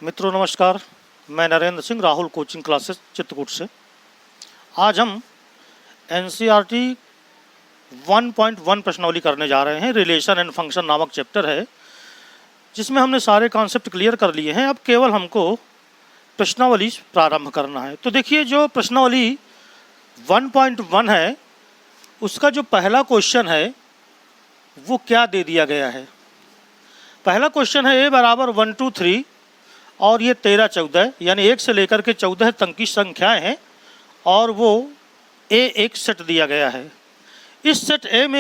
मित्रों नमस्कार, मैं नरेंद्र सिंह राहुल कोचिंग क्लासेस चित्रकूट से। आज हम एनसीईआरटी 1.1 प्रश्नावली करने जा रहे हैं। रिलेशन एंड फंक्शन नामक चैप्टर है जिसमें हमने सारे कॉन्सेप्ट क्लियर कर लिए हैं। अब केवल हमको प्रश्नावली प्रारंभ करना है। तो देखिए, जो प्रश्नावली 1.1 है उसका जो पहला क्वेश्चन है वो क्या दे दिया गया है। पहला क्वेश्चन है a बराबर 1 2 3 और ये 13 14 यानी 1 से लेकर के 14 तक की संख्याएं हैं और वो a एक सेट दिया गया है। इस सेट a में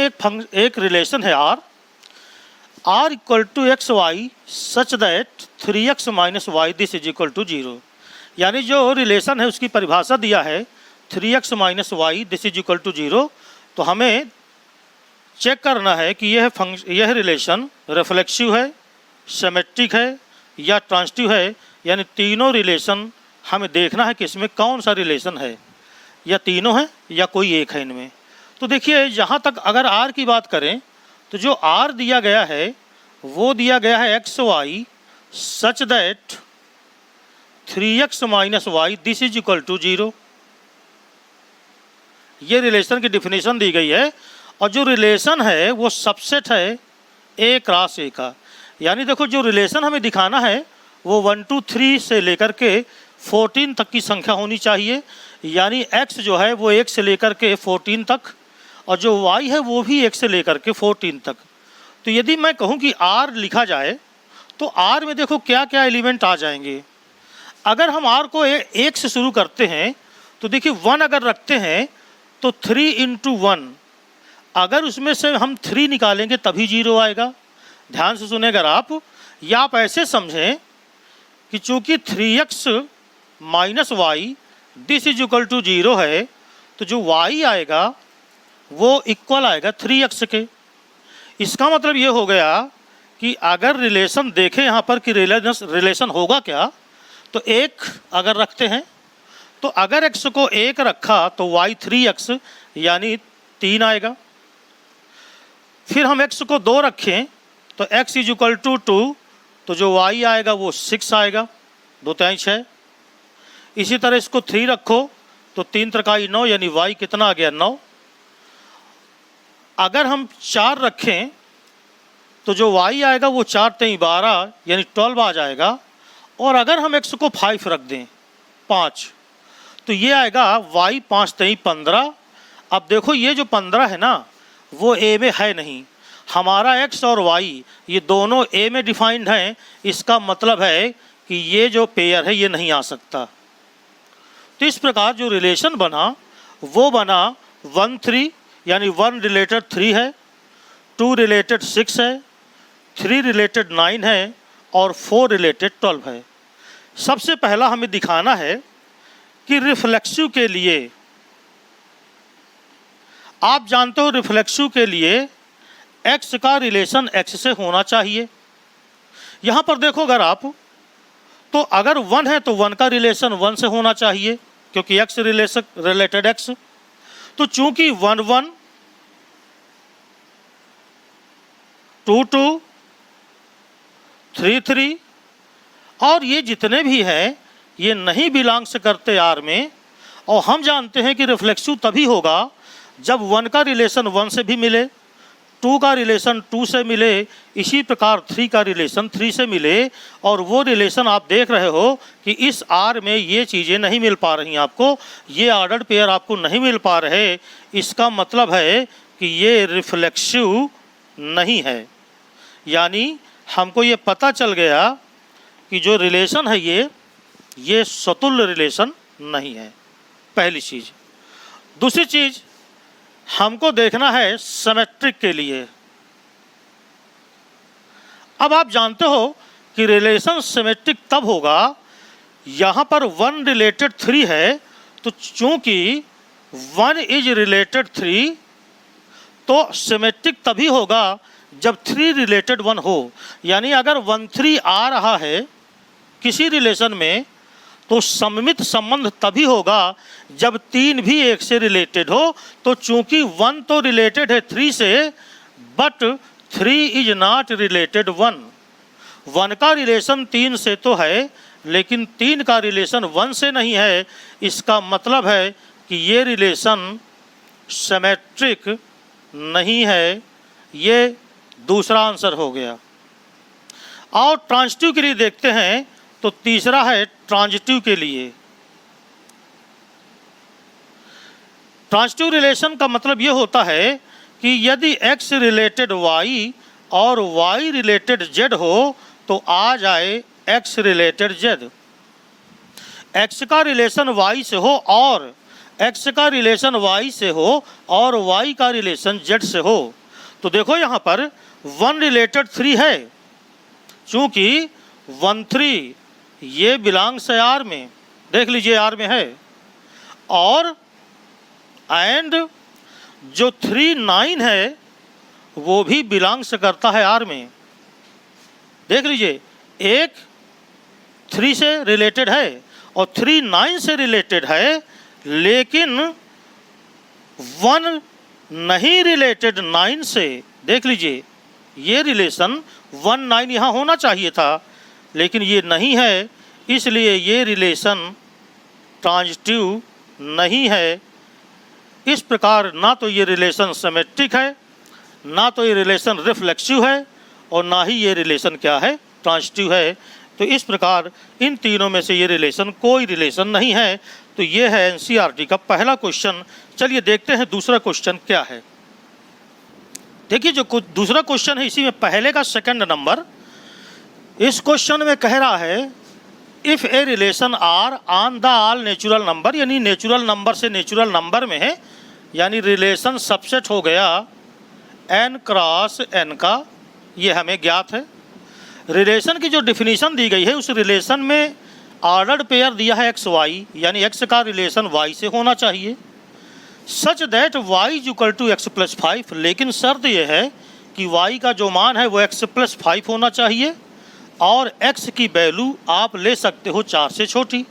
एक रिलेशन है r equal to x y such that 3x minus y this is equal to 0। यानी जो रिलेशन है उसकी परिभाषा दिया है 3x minus y this is equal to 0। तो हमें चेक करना है कि यह रिलेशन रिफ्लेक्सिव है, सिमेट्रिक है या ट्रांजिटिव है। यानी तीनों रिलेशन हमें देखना है कि इसमें कौन सा रिलेशन है, या तीनों है या कोई एक है इनमें। तो देखिए, यहाँ तक अगर r की बात करें तो जो r दिया गया है वो दिया गया है x y such that 3x minus y this is equal to 0। ये रिलेशन की डिफिनेशन दी गई है और जो रिलेशन है वो सबसेट है a क्रॉस a का। यानी देखो, जो रिलेशन हमें दिखाना है वो 1 2 3 से लेकर के 14 तक की संख्या होनी चाहिए। यानी x जो है वो 1 से लेकर के 14 तक और जो y है वो भी 1 से लेकर के 14 तक। तो यदि मैं कहूँ कि r लिखा जाए तो r में देखो क्या क्या एलिमेंट आ जाएंगे। अगर हम r को 1 से शुरू करते हैं तो देखिए 1 अगर रखते हैं तो 3 इंटू 1, अगर उसमें से हम 3 निकालेंगे तभी 0 आएगा। ध्यान से सुनेगा आप, या आप ऐसे समझें कि चूंकि 3x minus y this is equal to 0 है तो जो y आएगा वो इक्वल आएगा 3x के। इसका मतलब ये हो गया कि अगर रिलेशन देखें यहाँ पर कि रिलेशन होगा क्या, तो 1 अगर रखते हैं तो अगर x को 1 रखा तो y 3x यानी 3 आएगा। फिर हम x को 2 रखें तो x इज इक्वल टू 2 तो जो y आएगा वो 6 आएगा, 2 3 6। इसी तरह इसको 3 रखो तो 3 3 9 यानी y कितना आ गया 9। अगर हम 4 रखें तो जो y आएगा वो 4 3 12 यानी 12 आ जाएगा। और अगर हम x को 5 रख दें 5 तो ये आएगा y 5 3 15। अब देखो, ये जो 15 है ना वो a में है नहीं, हमारा x और y ये दोनों a में डिफाइंड हैं। इसका मतलब है कि ये जो पेयर है ये नहीं आ सकता। तो इस प्रकार जो रिलेशन बना वो बना 1 3 यानी 1 रिलेटेड 3 है, 2 रिलेटेड 6 है, 3 रिलेटेड 9 है और 4 रिलेटेड 12 है। सबसे पहला हमें दिखाना है कि रिफ्लेक्सिव के लिए, आप जानते हो रिफ्लेक्सिव के लिए x का रिलेशन x से होना चाहिए। यहाँ पर देखो अगर आप, तो अगर 1 है तो 1 का रिलेशन 1 से होना चाहिए क्योंकि x रिलेटेड x। तो चूंकि 1 1 2 2 3 3 और ये जितने भी हैं ये नहीं बिलोंग्स करते R में। और हम जानते हैं कि रिफ्लेक्सिव तभी होगा जब 1 का रिलेशन 1 से भी मिले, 2 का रिलेशन 2 से मिले, इसी प्रकार 3 का रिलेशन 3 से मिले। और वो रिलेशन आप देख रहे हो कि इस R में ये चीज़ें नहीं मिल पा रही आपको, ये ऑर्डर्ड पेयर आपको नहीं मिल पा रहे। इसका मतलब है कि ये रिफ्लेक्सिव नहीं है। यानी हमको ये पता चल गया कि जो रिलेशन है ये स्वतुल्य रिलेशन नहीं है, पहली चीज़। दूसरी चीज़ हमको देखना है सिमेट्रिक के लिए। अब आप जानते हो कि रिलेशन सिमेट्रिक तब होगा, यहाँ पर 1 रिलेटेड 3 है तो चूंकि 1 इज रिलेटेड 3 तो सिमेट्रिक तभी होगा जब 3 रिलेटेड 1 हो। यानी अगर 1 3 आ रहा है किसी रिलेशन में तो सममित संबंध तभी होगा जब 3 भी 1 से रिलेटेड हो। तो चूंकि 1 तो रिलेटेड है 3 से, बट 3 इज नॉट रिलेटेड 1। 1 का रिलेशन 3 से तो है लेकिन 3 का रिलेशन 1 से नहीं है, इसका मतलब है कि ये रिलेशन सिमेट्रिक नहीं है। ये दूसरा आंसर हो गया। और ट्रांजिटिव के लिए देखते हैं तो तीसरा है ट्रांजिटिव के लिए। ट्रांजिटिव रिलेशन का मतलब ये होता है कि यदि x रिलेटेड y और y रिलेटेड z हो तो आ जाए x रिलेटेड z। x का रिलेशन y से हो और x का रिलेशन y से हो और y का रिलेशन z से हो। तो देखो यहाँ पर 1 रिलेटेड 3 है, चूंकि 1 3 ये बिलोंग्स है R में, देख लीजिए R में है, और एंड जो 3 9 है वो भी बिलोंग्स करता है R में। देख लीजिए, एक 3 से रिलेटेड है और 3 9 से रिलेटेड है, लेकिन 1 नहीं रिलेटेड 9 से। देख लीजिए, ये रिलेशन 1 9 यहाँ होना चाहिए था, लेकिन ये नहीं है, इसलिए ये रिलेशन ट्रांजिटिव नहीं है। इस प्रकार ना तो ये रिलेशन सिमेट्रिक है, ना तो ये रिलेशन रिफ्लेक्सिव है, और ना ही ये रिलेशन क्या है, ट्रांजिटिव है। तो इस प्रकार इन तीनों में से ये रिलेशन कोई रिलेशन नहीं है। तो ये है एनसीईआरटी का पहला क्वेश्चन। चलिए देखते हैं दूसरा क्वेश्चन क्या है। देखिए, जो दूसरा क्वेश्चन है इसी में पहले का सेकंड नंबर। इस क्वेश्चन में कह रहा है if a relation R on the all natural number, यानी नेचुरल नंबर से नेचुरल नंबर में है, यानी रिलेशन सबसेट हो गया n क्रॉस n का, ये हमें ज्ञात है। रिलेशन की जो डिफिनीशन दी गई है उस रिलेशन में ऑर्डर्ड पेयर दिया है एक्स वाई, यानी x का रिलेशन y से होना चाहिए, such that y is equal to x plus 5। लेकिन शर्त यह है कि y का जो मान है वो x प्लस 5 होना चाहिए और x की वैल्यू आप ले सकते हो 4 से छोटी।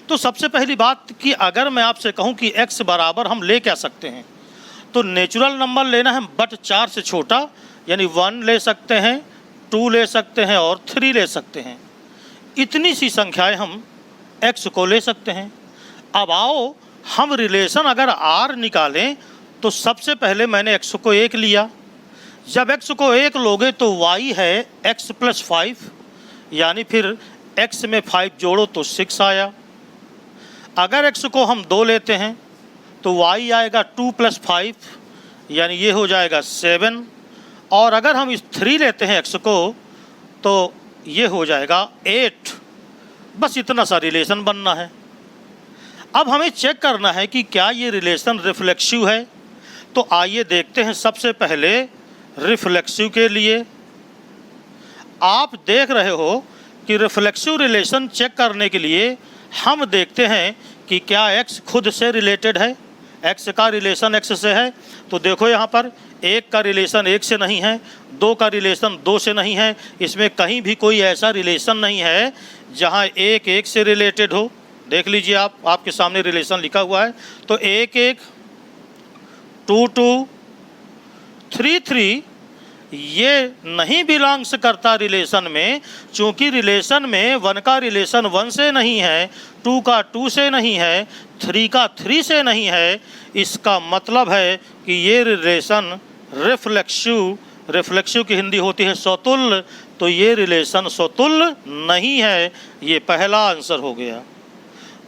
तो सबसे पहली बात कि अगर मैं आपसे कहूं कि x बराबर हम ले क्या सकते हैं, तो नेचुरल नंबर लेना है बट 4 से छोटा, यानी 1 ले सकते हैं, 2 ले सकते हैं और 3 ले सकते हैं। इतनी सी संख्याएं हम x को ले सकते हैं। अब आओ हम रिलेशन अगर r निकालें तो सबसे पहले मैंने x को 1 लिया। जब x को 1 लोगे तो y है x प्लस 5, यानी फिर x में 5 जोड़ो तो 6 आया। अगर x को हम 2 लेते हैं तो y आएगा 2 प्लस 5, यानी ये हो जाएगा 7। और अगर हम इस 3 लेते हैं x को तो ये हो जाएगा 8। बस इतना सा रिलेशन बनना है। अब हमें चेक करना है कि क्या ये रिलेशन रिफ्लेक्सिव है। तो आइए देखते हैं सबसे पहले रिफ्लेक्सिव के लिए। आप देख रहे हो कि रिफ्लेक्सिव रिलेशन चेक करने के लिए हम देखते हैं कि क्या x खुद से रिलेटेड है, x का रिलेशन x से है। तो देखो यहाँ पर 1 का रिलेशन 1 से नहीं है, 2 का रिलेशन 2 से नहीं है, इसमें कहीं भी कोई ऐसा रिलेशन नहीं है जहाँ 1 1 से रिलेटेड हो। देख लीजिए, आपके सामने रिलेशन लिखा हुआ है। तो 1 1, 2 2, 3 3 ये नहीं बिलोंग्स करता रिलेशन में, चूंकि रिलेशन में 1 का रिलेशन 1 से नहीं है, 2 का 2 से नहीं है, 3 का 3 से नहीं है। इसका मतलब है कि ये रिलेशन रिफ्लेक्सिव की हिंदी होती है स्वतुल्य। तो ये रिलेशन स्वतुल्य नहीं है। ये पहला आंसर हो गया।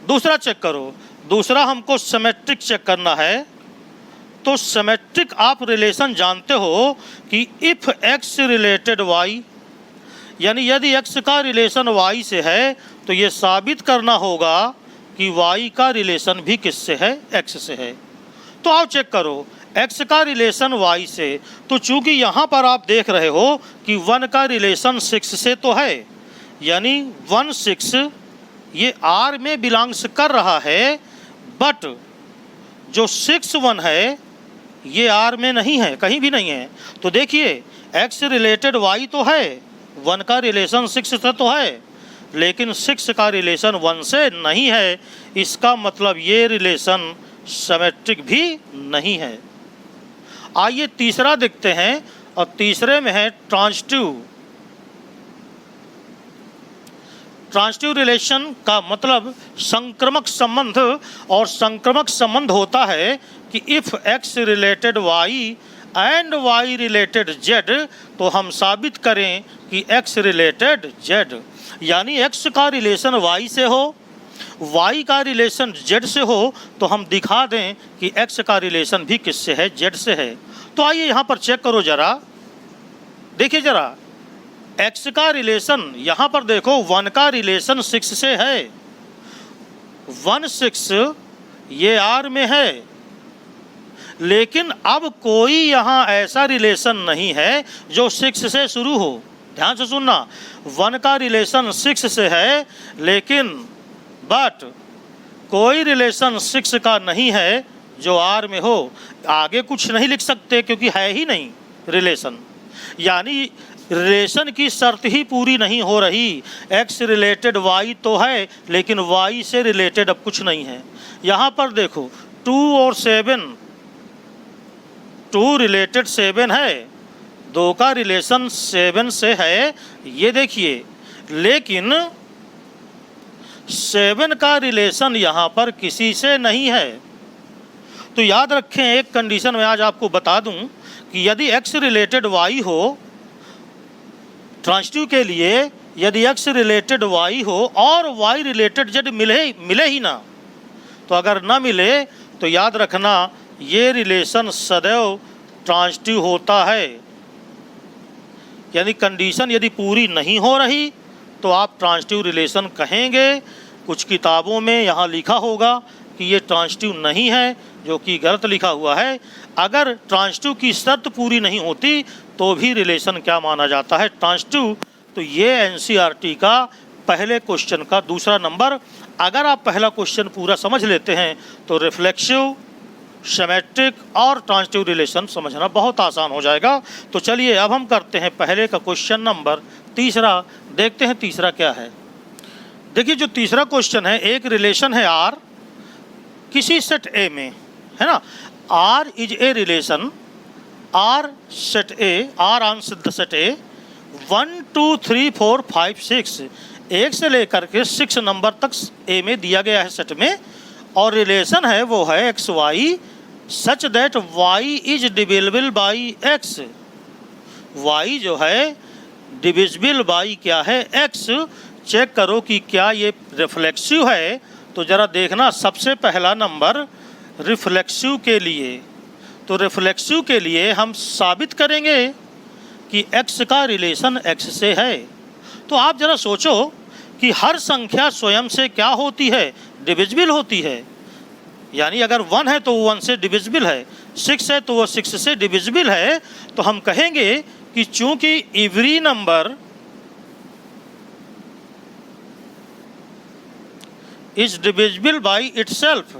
दूसरा चेक करो। दूसरा हमको सिमेट्रिक चेक करना है। तो सिमेट्रिक आप रिलेशन जानते हो कि इफ x रिलेटेड y, यानी यदि x का रिलेशन y से है तो ये साबित करना होगा कि y का रिलेशन भी किससे है, x से है। तो आओ चेक करो x का रिलेशन y से। तो चूंकि यहाँ पर आप देख रहे हो कि 1 का रिलेशन 6 से तो है, यानी 1 6 ये R में बिलोंग्स कर रहा है, बट जो 6 1 है ये R में नहीं है, कहीं भी नहीं है। तो देखिए x रिलेटेड y तो है, 1 का रिलेशन 6 से तो है, लेकिन 6 का रिलेशन 1 से नहीं है। इसका मतलब ये रिलेशन सिमेट्रिक भी नहीं है। आइए तीसरा देखते हैं, और तीसरे में है ट्रांजिटिव। ट्रांजिटिव रिलेशन का मतलब संक्रमक संबंध, और संक्रमक संबंध होता है कि if x related y and y related z, तो हम साबित करें कि x रिलेटेड z, यानी x का रिलेशन y से हो, y का रिलेशन z से हो, तो हम दिखा दें कि x का रिलेशन भी किससे है, z से है। तो आइए यहाँ पर चेक करो जरा, देखिए जरा, x का रिलेशन यहाँ पर देखो 1 का रिलेशन 6 से है, 1 6 ये R में है, लेकिन अब कोई यहाँ ऐसा रिलेशन नहीं है जो 6 से शुरू हो। ध्यान से सुनना, 1 का रिलेशन 6 से है, लेकिन बट कोई रिलेशन 6 का नहीं है जो R में हो। आगे कुछ नहीं लिख सकते क्योंकि है ही नहीं रिलेशन, यानी रिलेशन की शर्त ही पूरी नहीं हो रही। x रिलेटेड y तो है, लेकिन y से रिलेटेड अब कुछ नहीं है। यहाँ पर देखो 2 और 7, 2 रिलेटेड 7 है, 2 का रिलेशन 7 से है, ये देखिए, लेकिन 7 का रिलेशन यहाँ पर किसी से नहीं है। तो याद रखें, एक कंडीशन मैं आज आपको बता दूं कि यदि x रिलेटेड y हो, ट्रांजिटिव के लिए यदि x रिलेटेड y हो और y रिलेटेड z मिले ही ना, तो अगर ना मिले तो याद रखना ये रिलेशन सदैव ट्रांजिटिव होता है। यानी कंडीशन यदि पूरी नहीं हो रही तो आप ट्रांजिटिव रिलेशन कहेंगे। कुछ किताबों में यहाँ लिखा होगा कि ये ट्रांजिटिव नहीं है, जो कि गलत लिखा हुआ है। अगर ट्रांजिटिव की शर्त पूरी नहीं होती तो भी रिलेशन क्या माना जाता है, ट्रांजिटिव। तो ये एनसीईआरटी का पहले क्वेश्चन का दूसरा नंबर। अगर आप पहला क्वेश्चन पूरा समझ लेते हैं तो रिफ्लेक्सिव, सिमेट्रिक और ट्रांजिटिव रिलेशन समझना बहुत आसान हो जाएगा। तो चलिए अब हम करते हैं पहले का क्वेश्चन नंबर तीसरा, देखते हैं तीसरा क्या है। देखिए जो तीसरा क्वेश्चन है, एक रिलेशन है R किसी सेट A में, है ना। R is a relation, R set A, R on the set A 1 2 3 4 5 6, 1 से लेकर के 6 नंबर तक A में दिया गया है सेट में, और रिलेशन है वो है x y such that y is divisible by x. Y जो है डिविजिबल बाई क्या है, एक्स। चेक करो कि क्या ये रिफ्लेक्सिव है। तो ज़रा देखना, सबसे पहला नंबर रिफ्लेक्सिव के लिए, तो रिफ्लेक्सिव के लिए हम साबित करेंगे कि x का रिलेशन x से है। तो आप ज़रा सोचो कि हर संख्या स्वयं से क्या होती है, डिविजिबल होती है। यानी अगर 1 है तो वो 1 से डिविजिबल है, 6 है तो वो 6 से डिविजिबल है। तो हम कहेंगे कि चूंकि every number is divisible by itself,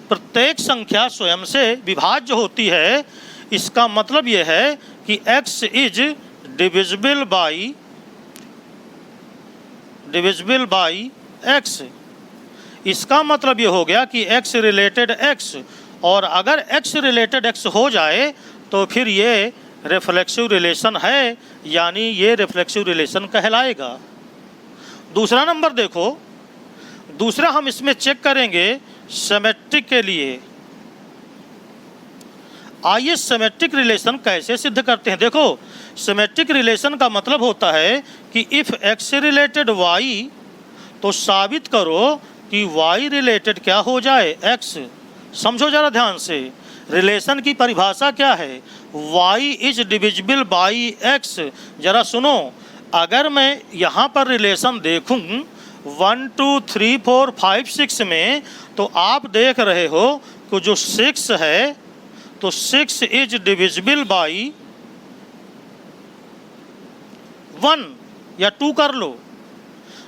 प्रत्येक संख्या स्वयं से विभाज्य होती है। इसका मतलब यह है कि x is divisible by x। इसका मतलब ये हो गया कि x रिलेटेड x, और अगर x रिलेटेड x हो जाए तो फिर ये रिफ्लेक्सिव रिलेशन है, यानी ये रिफ्लेक्सिव रिलेशन कहलाएगा। दूसरा नंबर देखो, दूसरा हम इसमें चेक करेंगे सिमेट्रिक के लिए। आइए सिमेट्रिक रिलेशन कैसे सिद्ध करते हैं। देखो सिमेट्रिक रिलेशन का मतलब होता है कि इफ़ x रिलेटेड y, तो साबित करो कि y रिलेटेड क्या हो जाए, x। समझो ज़रा ध्यान से, रिलेशन की परिभाषा क्या है, y is divisible by x। ज़रा सुनो, अगर मैं यहाँ पर रिलेशन देखूँ 1 2 3 4 5 6 में, तो आप देख रहे हो कि जो 6 है तो 6 इज डिविजिबल बाई 1 या 2 कर लो।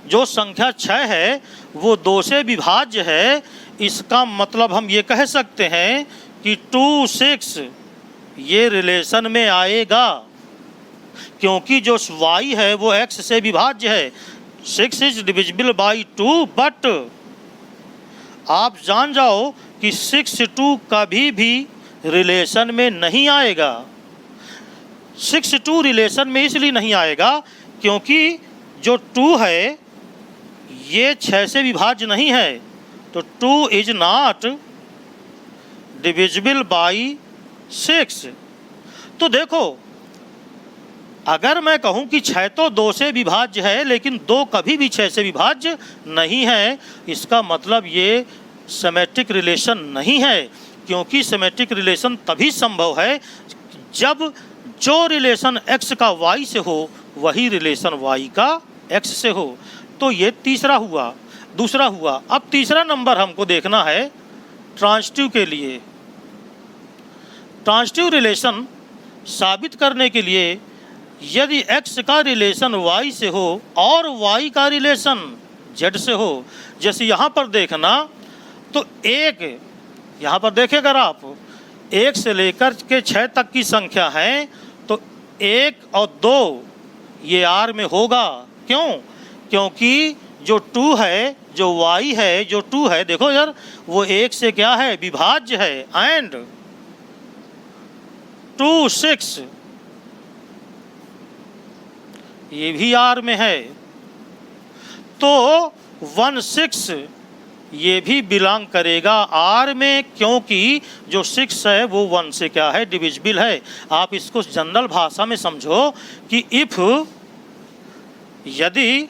जो संख्या 6 है वो 2 से विभाज्य है। इसका मतलब हम ये कह सकते हैं कि 2 6 ये रिलेशन में आएगा, क्योंकि जो y है वो x से विभाज्य है। 6 इज डिविजिबल बाई 2, बट आप जान जाओ कि 6 2 कभी भी रिलेशन में नहीं आएगा। 6 2 रिलेशन में इसलिए नहीं आएगा क्योंकि जो 2 है ये 6 से विभाज्य नहीं है, तो 2 इज नॉट डिविजिबल बाई 6। तो देखो, अगर मैं कहूं कि 6 तो 2 से विभाज्य है, लेकिन 2 कभी भी 6 से विभाज्य नहीं है, इसका मतलब ये सिमेट्रिक रिलेशन नहीं है। क्योंकि सिमेट्रिक रिलेशन तभी संभव है जब जो रिलेशन x का y से हो वही रिलेशन y का x से हो। तो ये तीसरा हुआ। दूसरा हुआ, अब तीसरा नंबर हमको देखना है ट्रांजिटिव के लिए। ट्रांजिटिव रिलेशन साबित करने के लिए यदि x का रिलेशन y से हो और y का रिलेशन z से हो, जैसे यहाँ पर देखना, तो एक यहाँ पर देखें अगर आप 1 से लेकर के 6 तक की संख्या है, तो 1 और 2 ये R में होगा। क्यों? क्योंकि जो 2 है, जो y है, जो 2 है, देखो यार, वो 1 से क्या है, विभाज्य है। एंड 2 6 ये भी R में है, तो 1 6 ये भी बिलोंग करेगा R में, क्योंकि जो 6 है वो 1 से क्या है, डिविजिबल है। आप इसको जनरल भाषा में समझो कि इफ यदि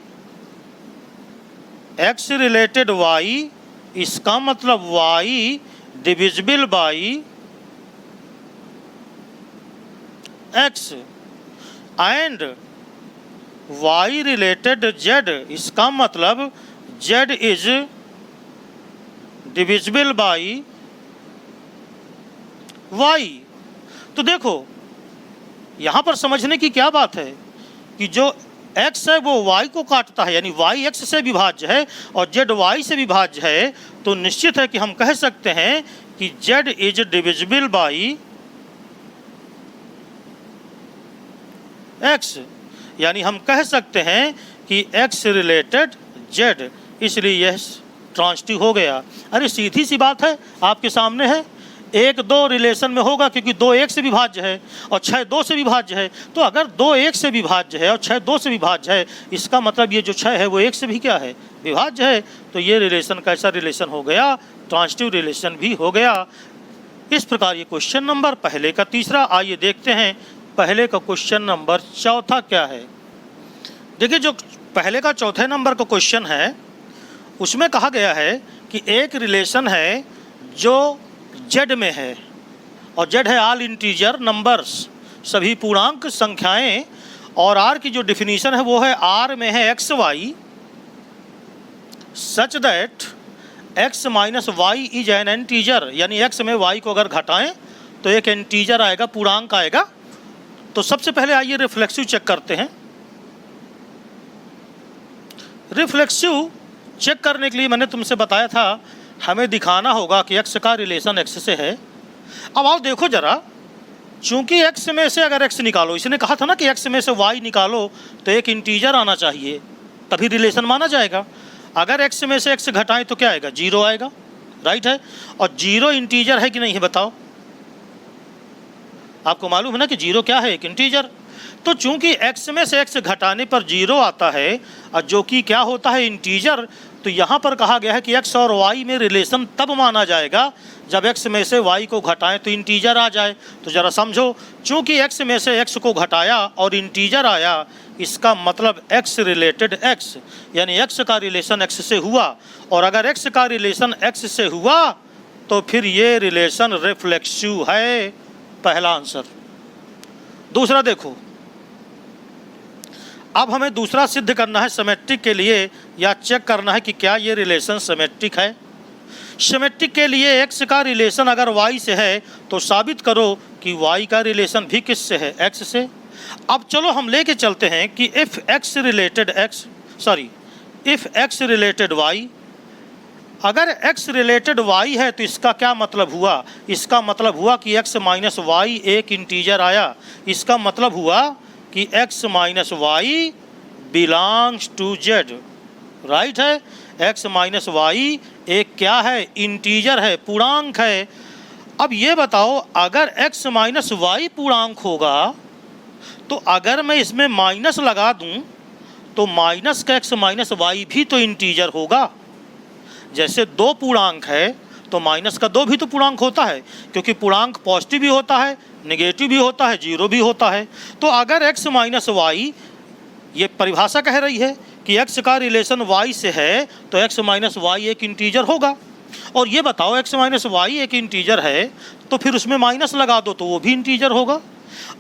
x रिलेटेड y, इसका मतलब y divisible by x, and y related z, इसका मतलब z is divisible by y। तो देखो, यहाँ पर समझने की क्या बात है कि जो x है वो y को काटता है, यानी y x से विभाज्य है और z y से विभाज्य है, तो निश्चित है कि हम कह सकते हैं कि z is divisible by x, यानी हम कह सकते हैं कि x रिलेटेड z, इसलिए यह ट्रांजिटिव हो गया। अरे सीधी सी बात है, आपके सामने है। 1 2 रिलेशन में होगा क्योंकि 2 1 से विभाज्य है और 6 2 से विभाज्य है। तो अगर 2 1 से विभाज्य है और 6 2 से विभाज्य है, इसका मतलब ये जो 6 है वो 1 से भी क्या है, विभाज्य है। तो ये रिलेशन कैसा रिलेशन हो गया, ट्रांजिटिव रिलेशन भी हो गया। इस प्रकार ये क्वेश्चन नंबर पहले का तीसरा। आइए देखते हैं पहले का क्वेश्चन नंबर चौथा क्या है। देखिए, जो पहले का चौथे नंबर का क्वेश्चन है उसमें कहा गया है कि एक रिलेशन है जो z में है, और z है ऑल इंटीजर नंबर्स, सभी पूर्णांक संख्याएं, और r की जो डिफिनीशन है वो है r में है x y such that x minus y is an integer, यानी x में y को अगर घटाएं तो एक इंटीजर आएगा, पूर्णांक आएगा। तो सबसे पहले आइए रिफ्लेक्सिव चेक करते हैं। रिफ्लेक्सिव चेक करने के लिए मैंने तुमसे बताया था हमें दिखाना होगा कि x का रिलेशन x से है। अब आओ देखो जरा, चूंकि x में से अगर x निकालो, इसने कहा था ना कि x में से y निकालो तो एक इंटीजर आना चाहिए, तभी रिलेशन माना जाएगा। अगर x में से x घटाएं तो क्या आएगा, 0 आएगा, राइट है। और 0 इंटीजर है कि नहीं है बताओ, आपको मालूम है ना कि 0 क्या है, एक इंटीजर। तो चूंकि x में से x घटाने पर 0 आता है और जो कि क्या होता है, इंटीजर, तो यहाँ पर कहा गया है कि x और y में रिलेशन तब माना जाएगा जब x में से y को घटाएं तो इंटीजर आ जाए। तो ज़रा समझो, चूंकि x में से x को घटाया और इंटीजर आया, इसका मतलब x रिलेटेड x, यानी x का रिलेशन x से हुआ। और अगर x का रिलेशन x से हुआ तो फिर ये रिलेशन रिफ्लेक्सिव है, पहला आंसर। दूसरा देखो, अब हमें दूसरा सिद्ध करना है सिमेट्रिक के लिए, या चेक करना है कि क्या ये रिलेशन सिमेट्रिक है। सिमेट्रिक के लिए x का रिलेशन अगर y से है तो साबित करो कि y का रिलेशन भी किस से है, x से। अब चलो हम लेके चलते हैं कि इफ x रिलेटेड y, अगर x रिलेटेड y है तो इसका क्या मतलब हुआ, इसका मतलब हुआ कि x माइनस वाई एक इंटीजर आया। इसका मतलब हुआ कि x minus y belongs to z, right है। x माइनस वाई एक क्या है, इंटीजर है, पूर्णांक है। अब ये बताओ, अगर x माइनस वाई पूर्णांक होगा तो अगर मैं इसमें माइनस लगा दूं तो माइनस का x माइनस वाई भी तो इंटीजर होगा। जैसे दो पूर्णांक है तो माइनस का 2 भी तो पूर्णांक होता है, क्योंकि पूर्णांक पॉजिटिव भी होता है, नेगेटिव भी होता है, जीरो भी होता है। तो अगर x माइनस वाई, ये परिभाषा कह रही है कि x का रिलेशन y से है तो x माइनस वाई एक इंटीजर होगा। और ये बताओ x माइनस वाई एक इंटीजर है तो फिर उसमें माइनस लगा दो तो वो भी इंटीजर होगा।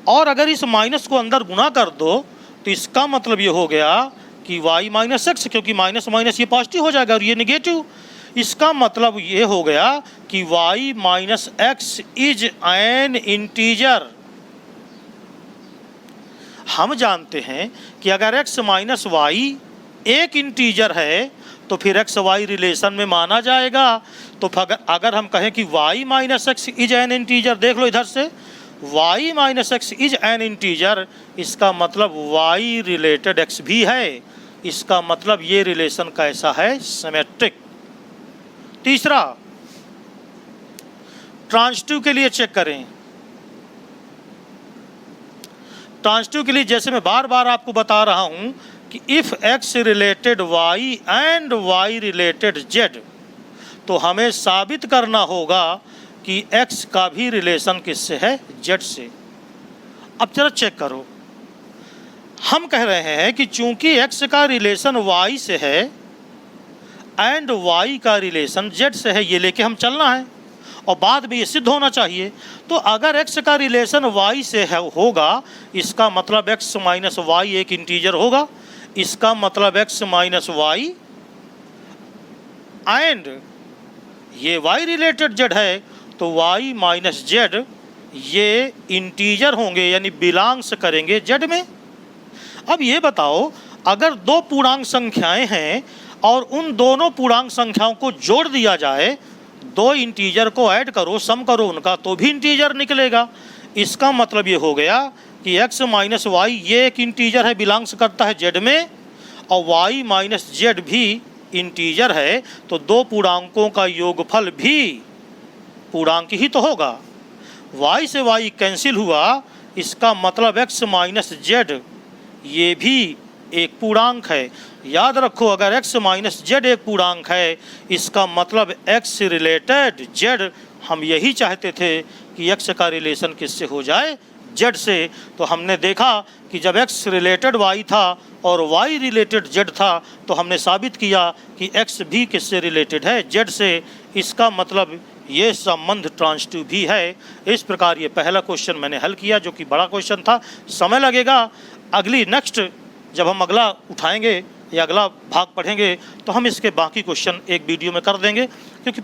और अगर इस माइनस को अंदर गुना कर दो तो इसका मतलब ये हो गया कि y माइनस एक्स, क्योंकि माइनस माइनस ये पॉजिटिव हो जाएगा और ये नेगेटिव। इसका मतलब ये हो गया कि y minus x is an integer. हम जानते हैं कि अगर x माइनस वाई एक इंटीजर है तो फिर एक्स वाई रिलेशन में माना जाएगा। तो अगर हम कहें कि y minus x is an integer, देख लो इधर से y minus x is an integer, इसका मतलब y रिलेटेड x भी है। इसका मतलब ये रिलेशन कैसा है? सिमेट्रिक। तीसरा, ट्रांजिटिव के लिए चेक करें। ट्रांजिटिव के लिए जैसे मैं बार बार आपको बता रहा हूं कि if x related y and y related z, तो हमें साबित करना होगा कि x का भी रिलेशन किससे है? z से। अब जरा चेक करो, हम कह रहे हैं कि चूंकि x का रिलेशन y से है एंड y का रिलेशन z से है, ये लेके हम चलना है और बाद में ये सिद्ध होना चाहिए। तो अगर x का रिलेशन y से है होगा, इसका मतलब x माइनस वाई एक इंटीजर होगा। इसका मतलब x माइनस वाई एंड ये y रिलेटेड z है तो y माइनस z ये इंटीजर होंगे, यानी बिलोंग्स करेंगे z में। अब ये बताओ, अगर दो पूर्णांक संख्याएं हैं और उन दोनों पूर्णांक संख्याओं को जोड़ दिया जाए, दो इंटीजर को ऐड करो, सम करो उनका, तो भी इंटीजर निकलेगा। इसका मतलब ये हो गया कि x माइनस वाई ये एक इंटीजर है, बिलोंग्स करता है z में, और y माइनस z भी इंटीजर है, तो दो पूर्णांकों का योगफल भी पूर्णांक ही तो होगा। y से y कैंसिल हुआ, इसका मतलब x माइनस z ये भी एक पूर्णांक है। याद रखो, अगर x माइनस z एक पूर्णांक है, इसका मतलब x रिलेटेड z, हम यही चाहते थे कि x का रिलेशन किससे हो जाए? z से। तो हमने देखा कि जब x रिलेटेड y था और y रिलेटेड z था, तो हमने साबित किया कि x भी किससे रिलेटेड है? z से। इसका मतलब ये संबंध ट्रांजिटिव भी है। इस प्रकार ये पहला क्वेश्चन मैंने हल किया, जो कि बड़ा क्वेश्चन था, समय लगेगा। अगली नेक्स्ट जब हम अगला उठाएंगे या अगला भाग पढ़ेंगे तो हम इसके बाकी क्वेश्चन एक वीडियो में कर देंगे, क्योंकि